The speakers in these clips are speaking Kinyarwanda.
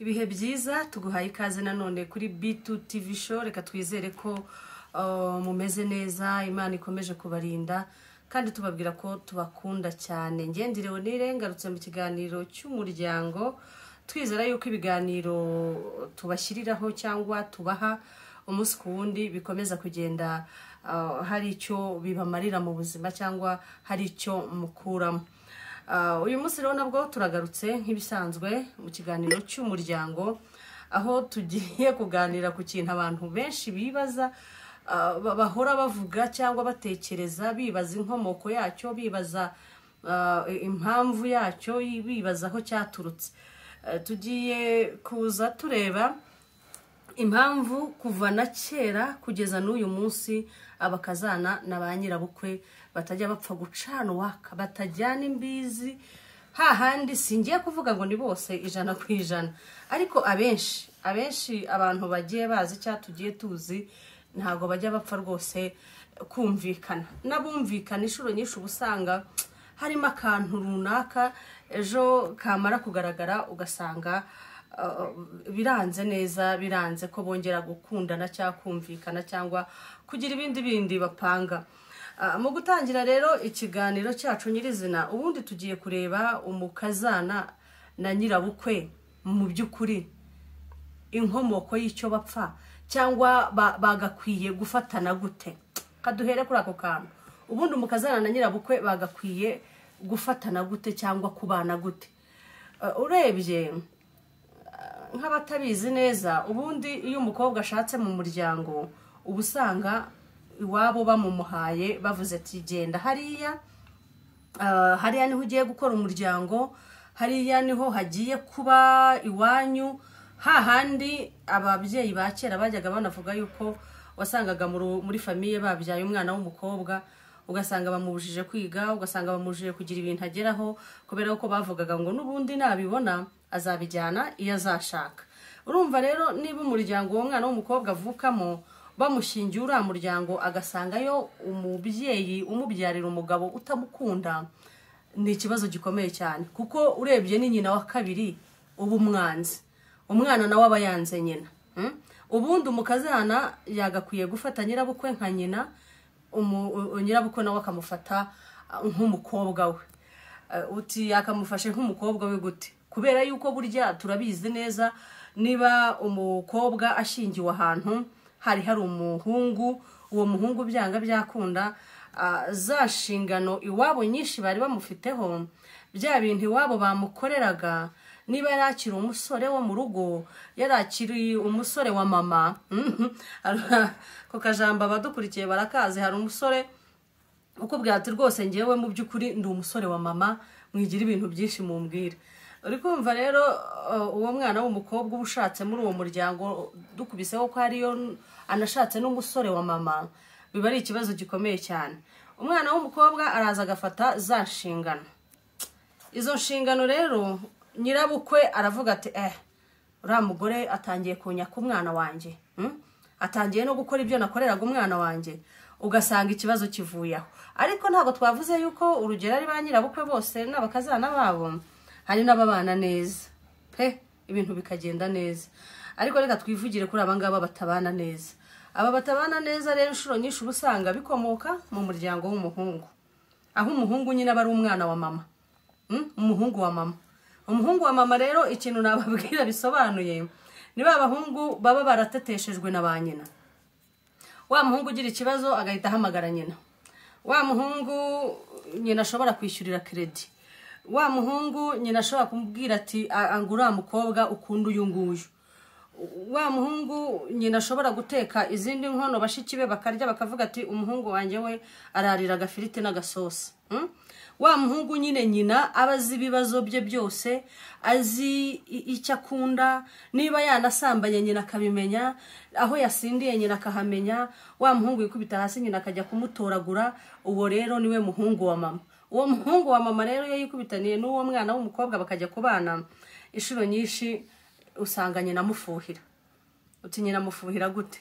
Ibihe byiza tuguhaye ikaze nanone kuri B2 TV show. Reka twizere ko mumeze neza, Imana ikomeje kubarinda kandi tubabwira ko tubakunda cyane. Ngendirewe nirengarutse mu kiganiro cy'umuryango, twizera yuko ibiganiro tubashyiriraho cyangwa tubaha umunsi ku wundi bikomeza kugenda hari icyo bibamarira mu buzima cyangwa hari icyo mukuramo. Uyu munsi rero nabwo turagarutse nk'ibisanzwe mu kiganiro cy'umuryango, aho tugiye kuganira ku kintu abantu benshi bibaza, bahora bavuga cyangwa batekereza, bibaza inkomoko yacyo, bibaza impamvu yacyo, bibaza aho cyaturutse. Tugiye kuza tureba impamvu kuva na kera kugeza n'uyu munsi abakazana na ba nyirabukwe batajya bapfa gucana uwaka, batajyana imbizi. Hahandi singiye kuvuga ngo ni bose 100%, ariko abenshi abantu bagiye bazi cyangwa tugiye tuzi ntago bajya bapfa rwose kumvikana. Nabumvikana inshuro nyinshi ubusanga harimo akantu runaka, ejo kamara kugaragara ugasanga biranze neza, biranze ko bongera gukundana cyangwa kumvikana cyangwa kugira ibindi bapanga. Mu gutangira rero ikiganiro cyacu nyirizina, ubundi tugiye kureba umukazana na nyirabukwe mu by'ukuri inkomoko y'icyo bapfa cyangwa bagakwiye gufatana gute. Kaduhere kuri ako kantu. Ubundi umukazana na nyirabukwe bagakwiye gufatana gute cyangwa kubana gute. Urebye nk'abatabizi neza, ubundi iyo umukobwa ashatse mu muryango ubusanga iwabo bamumuhaye bavuze ati genda hariya niho ugiye gukora umuryango, hariya niho hagiye kuba iwanyu. Hahandi ababyeyi ba kera bajyaga banavuga yuko wasangaga muri famiye babyaye umwana w'umukobwa, ugasanga bamubujije kwiga, ugasanga bamubujije kugira ibintu ageraho, kubera ko bavugaga ngo n'ubundi nabibona azabijyana iyo azashaka. Urumva rero niba umuryango w'umwana w'umukobwa avukamo bamushingiye uriya muryango, agasangayo umubyeyi umubyarira umugabo utamukunda, ni ikibazo gikomeye cyane, kuko urebye ni nyina wa kabiri uba umwanzi, umwana nawe aba yanze nyina. Ubundi umukazana yagakwiye gufata nyirabukwe nka nyina, nyirabukwe nawe akamufata nk'umukobwa we. Uti yakamufashe nk'umukobwa we gute? Kubera yuko burya turabizi neza, niba umukobwa ashingiwe ahantu hari umuhungu, uwo muhungu byanga byakunda, za nshingano iwabo nyinshi bari bamufiteho, bya bintu iwabo bamukoreraga, niba yarakiri umusore wo mu rugo, yarakiri umusore wa mama. Ko kajamba abadukurikiye barakazi, hari umusore ukubwira ati rwose ngewe mu by'ukuri ndi umusore wa mama, mwigira ibintu byinshi mumbwire. Uri kumva rero uwo mwana w'umukobwa uba ushatse muri uwo muryango, dukubiseho ko ariyo anashatse n'umusore wa mama, biba ari ikibazo gikomeye cyane. Umwana w'umukobwa araza agafata za nshingano. Izo nshingano rero nyirabukwe aravuga ati uriya mugore atangiye kunyaka umwana wanjye, atangiye no gukora ibyo nakoreraga umwana wanjye, ugasanga ikibazo kivuyeho. Ariko ntabwo twavuze yuko urugero ari ba nyirabukwe bose n'abakazana babo, hari n'ababana neza pe, ibintu bikagenda neza. Ariko reka twivugire kuri abangaba batabana neza. Aba batabana neza rero inshuro nyinshi ubusanga bikomoka mu muryango w'umuhungu, aho umuhungu nyine aba ari umwana wa mama, umuhungu wa mama. Umuhungu wa mama rero ikintu nababwira bisobanuye, niba abahungu baba barateteshejwe na ba nyina. Wa muhungu ugira ikibazo agahita ahamagara nyina. Wa muhungu nyina ashobora kwishyurira credit. Wa muhungu nyina ashobora kumubwira ati angura mukobwa ukunda uyu nguyu. Wa muhungu nyina ashobora guteka izindi nkono bashiki be bakarya, bakavuga ati umuhungu wanjye we ararira agafiriti n'agasosi. Wa muhungu nyine nyina abazi ibibazo bye byose, azi icyo akunda, niba yanasambanye nyina akabimenya, aho yasindiye nyina akahamenya. Wa muhungu yikubita hasi nyina akajya kumutoragura, uwo rero niwe muhungu wa mama. Uwo muhungu wa mama rero yikubitaniye n'uwo mwana w'umukobwa bakajya kubana, inshuro nyinshi usanga nyina amufuhira. Uti nyina amufuhira gute?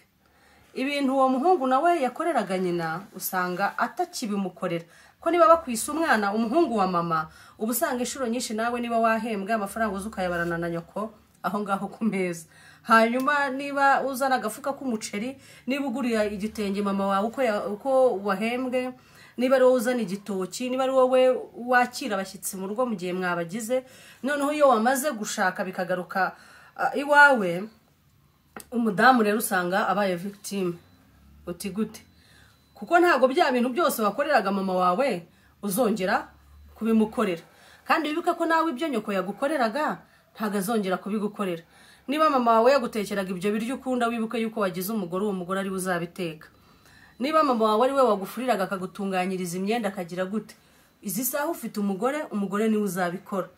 Ibintu uwo muhungu nawe yakoreraga nyina usanga atakibimukorera. Ko niba bakwisa umwana umuhungu wa mama, ubusanga inshuro nyinshi nawe niba wahembwa amafaranga uzukayabarana na nyoko, aho ngaho ku meza. Hanyuma niba uzana agafuka k'umuceri, niba uguriye igitenge mama wawe uko wahembwe, niba ari wowe uzana igitoki, niba ari wowe wakira abashyitsi mu rugo mu gihe mwabagize, noneho iyo wamaze gushaka bikagaruka iwawe, umudamu rero usanga abaye victime. Uti gute? Kuko ntago bya bintu byose wakoreraga mama wawe uzongera kubimukorera, kandi wibuke ko nawe ibyo nyoko yagukoreraga ntago azongera kubigukorera. Niba mama wawe yagutekeraga ibyo biryo ukunda, wibuke yuko wagize umugore, uwo mugore ari uzabiteka. Niba mama wawe ari we wagufuriraga akagutunganyiriza imyenda akagira gute, izi saha ufite umugore niwe uzabikora.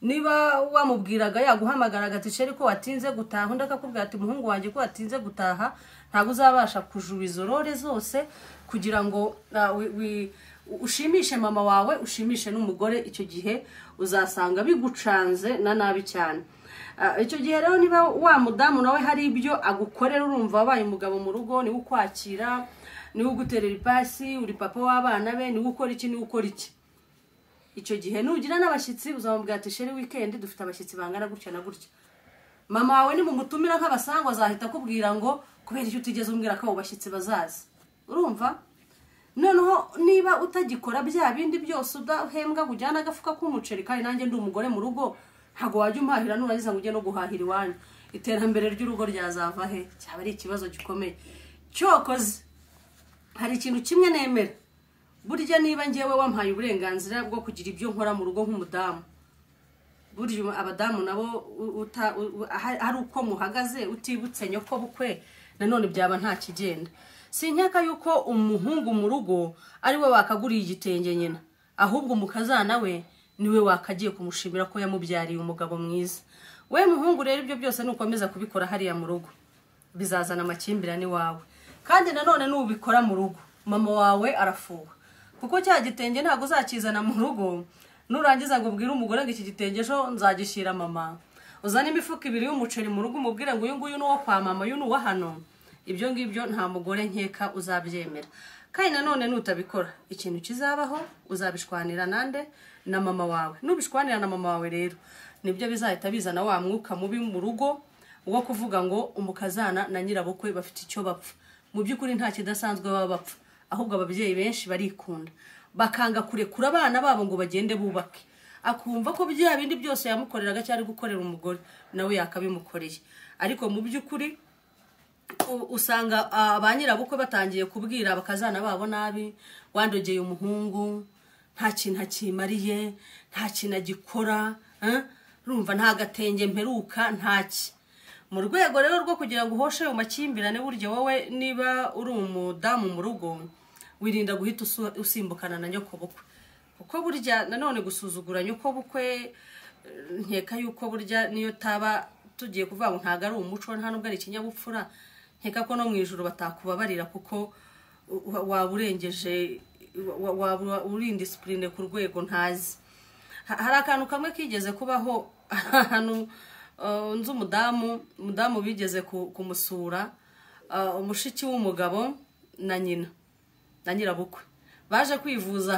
Niba wamubwiraga yaguhamagaraga ati sheri ko watinze gutaha, undi akakubwira ati muhungu wanjye ko watinze gutaha, ntago uzabasha kujuba izo role zose kugira ngo ushimishe mama wawe, ushimishe n'umugore. Icyo gihe uzasanga bigucanze na nabi cyane. Icyo gihe rero niba wa mudamu nawe hari ibyo agukorera, urumva wabaye umugabo mu rugo, niwe ukwakira, niwe uguterera ipasi, uri papa w'abana be, niwe ukora iki. Icyo gihe nugira n'abashyitsi uzamubwira ati sheri weekend dufite abashyitsi bangana gutya na gutya. Mama wawe ni mumutumira nk'abasangwa azahita akubwira ngo kubera icyo utigeze umbwira ko abo bashyitsi bazaza. Urumva? Noneho niba utagikora bya bindi byose udahembwa kujyana agafuka k'umuceri, kandi nanjye ndi umugore mu rugo, ntago wajya umpahira nurangiza ngo ujye no guhahira iwanyu, iterambere ry'urugo ryazava he? Cyaba ari ikibazo gikomeye. Cyokoze hari ikintu kimwe nemera, burya niba ngewe wampaye uburenganzira bwo kugira ibyo nkora mu rugo nk'umudamu, burya abadamu nabo hari uko muhagaze utibutse nyoko bukwe, nanone byaba nta kigenda. Sinkeka yuko umuhungu mu rugo ari we wakaguriye igitenge nyina, ahubwo umukazana we niwe wakagiye kumushimira ko yamubyariye umugabo mwiza. We muhungu rero ibyo byose nukomeza kubikora hariya mu rugo bizazana amakimbirane wawe, kandi nanone nubikora mu rugo mama wawe arafuha, kuko cya gitenge ntago uzakizana mu rugo nurangiza ngo ubwire umugore ngo iki gitenge ejo nzagishira mama, uzana imifuka 2 y'umuceri mu rugo umubwire ngo uyu nguyu nuwo kwa mama, uyu nuwa hano. Ibyo ngibyo nta mugore nkeka uzabyemera. Kandi nanone nutabikora ikintu kizabaho, uzabishwanira nande na mama wawe. Nubishwanira na mama wawe rero nibyo bizahita bizana wa mwuka mubi mu rugo wo kuvuga ngo umukazana na nyirabukwe bafite icyo bapfa. Mu by'ukuri nta kidasanzwe baba bapfa, ahubwo ababyeyi benshi barikunda bakanga kurekura abana babo ngo bagende bubake, akumva ko bya bindi byose yamukoreraga cyari gukorera umugore nawe yakabimukoreye. Ariko mu by'ukuri usanga abanyirabukwe batangiye kubwira abakazana babo nabi, wandogeye umuhungu, nta kintu akimariye, nta kintu agikora, rumva nta gatenge mperuka ntaki. Mu rwego rero rwo kugira ngo uhoshe mu makimbirane, burya wowe niba uri umudamu mu rugo wirinda guhita usimbukana na nyoko bukwe, kuko burya nanone gusuzugura nyoko bukwe nkeka yuko burya niyo taba tugiye kuvuga ngo ntago ari umuco, nta nubwo ari ikinyabupfura, nkeka ko no mu ijuru batakubabarira kuko waburengeje, uri indiscipline ku rwego ntazi. Hari akantu kamwe kigeze kubaho hano, nzi umudamu bigeze kumusura, umushiki w'umugabo na nyina na nyirabukwe baje kwivuza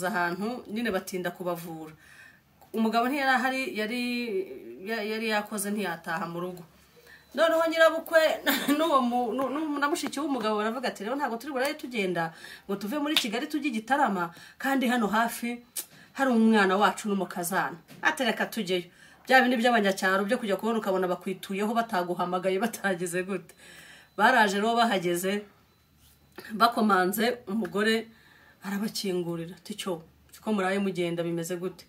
ahantu nyine batinda kubavura. Umugabo ntiyarahari, yari yakoze ntiyataha mu rugo. Noneho nyirabukwe na mushiki w'umugabo baravuga ati rero ntago turi buraye tugenda ngo tuve muri Kigali tujye Gitarama, kandi hano hafi hari umwana wacu n'umukazana, atereka tujyeyo. Bya bindi by'abanyacyaro byo kujya kubona ukabona bakwituyeho bataguhamagaye batagize gute. Baraje rero bahageze bakomanze, umugore arabakingurira ati cyo ko muraye mugenda bimeze gute.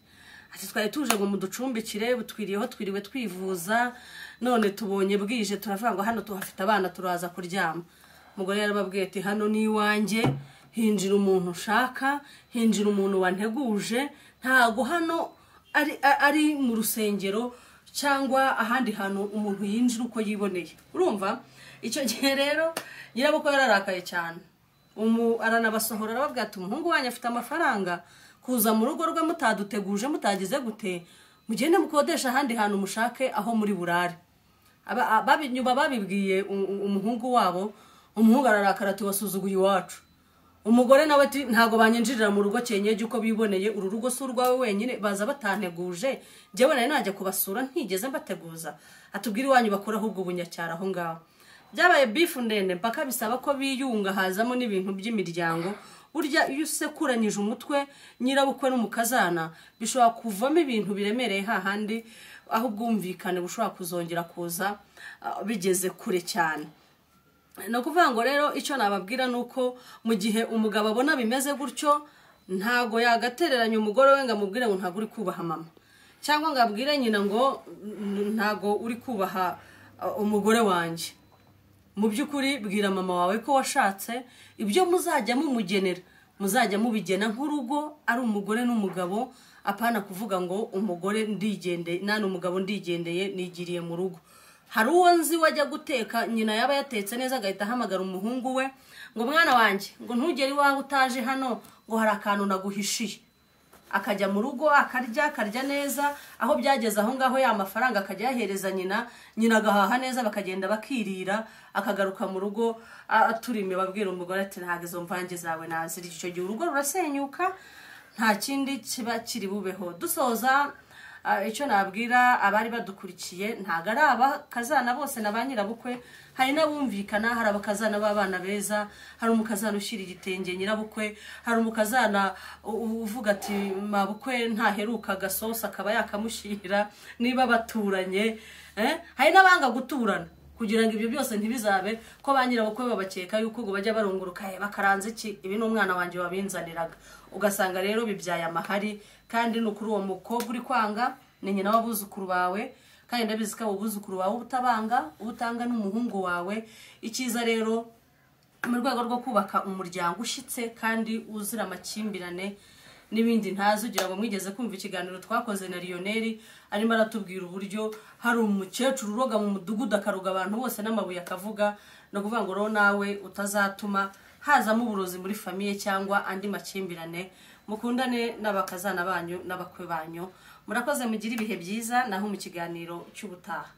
Ati twari tuje ngo muducumbikire, butwiriyeho twiriwe twivuza, none tubonye bwije turavuga ngo hano tuhafite abana turaza kuryama. Umugore yarababwiye ati hano ni iwanjye, hinjira umuntu ushaka, hinjira umuntu wanteguje, ntago hano ari mu rusengero cyangwa ahandi hantu umuntu yinjira uko yiboneye. Urumva? Icyo gihe rero nyirabukwe yararakaye cyane, aranabasohora arababwira ati umuhungu wanyu afite amafaranga, kuza mu rugo rwe mutaduteguje mutagize gute, mugende mukodesha ahandi hantu mushake aho muri burare. Nyuma babibwiye umuhungu wabo, umuhungu ararakara ati wasuzuguye iwacu, umugore nawe ati ntago banyinjirira mu rugo cyenyeje uko biboneye uru rugo si urwawe wenyine baza batanteguje jewe nari najya kubasura ntigeze mbateguza atubwira iwanyu bakora ahubwo ubunyacyara aho ngaho byabaye bifu ndende mpaka bisaba ko biyunga hazamo n'ibintu by'imiryango burya iyo usekuranyije umutwe nyirabukwe n'umukazana bishobora kuvamo ibintu biremereye hahandi aho ubwumvikane bushobora kuzongera kuza bigeze kure cyane. No kuvuga ngo rero icyo nababwira nuko mu gihe umugabo abona bimeze gutyo ntago yagatereranya umugore we ngo amubwire ngo ntago uri kubaha mama cyangwa ngo abwire nyina ngo ntago uri kubaha umugore wanjye. Mu by'ukuri bwira mama wawe ko washatse ibyo muzajya mumugenera muzajya mubigena nk'urugo ari umugore n'umugabo apana kuvuga ngo umugore ndigendeye nani umugabo ndigendeye nigiriye mu rugo. Hari uwo nzi wajya guteka nyina yaba yatetse neza agahita ahamagara umuhungu we ngo mwana wanjye ngo ntugere iwawe utaje hano ngo hari akantu naguhishiye akajya mu rugo akarya neza aho byageze aho ngaho ya mafaranga akajya yahereza nyina agahaha neza bakagenda bakirira akagaruka mu rugo aturime babwira umugore ati ntago izo mvange zawe nazira. Icyo gihe urugo rurasenyuka nta kindi kiba kiri bubeho. Dusoza icyo nabwira abari badukurikiye ntago ari abakazana bose na ba nyirabukwe hari n'abumvikana hari abakazana b'abana beza hari umukazana ushyira igitenge nyirabukwe hari umukazana uvuga ati mabukwe ntaheruka gasosa akaba yakamushyira niba baturanye hari n'abanga guturana kugira ngo ibyo byose ntibizabe ko ba nyirabukwe babakeka yuko ngo bajya barunguruka bakaranze iki ibi n'umwana wanjye wabinzaniraga ugasanga rero bibyaye amahari kandi n'ukuri uwo mukobwa uri kwanga ni nyina w'abuzukuru bawe kandi ndabizi ko abuzukuru bawe ubutanga n'umuhungu wawe. Icyiza rero mu rwego rwo kubaka umuryango ushitse kandi uzira amakimbirane n'ibindi ntazi ugira ngo mwigeze kumva ikiganiro twakoze na Lionel arimo aratubwira uburyo hari umukecuru uroga mu mudugudu akaruga abantu bose n'amabuye akavuga no kuvuga ngo ro nawe utazatuma hazamo uburozi muri famiye cyangwa andi makimbirane. Mukundane n'abakazana banyu n'abakwe banyu murakoze mugira ibihe byiza naho mu kiganiro cy'ubutaha.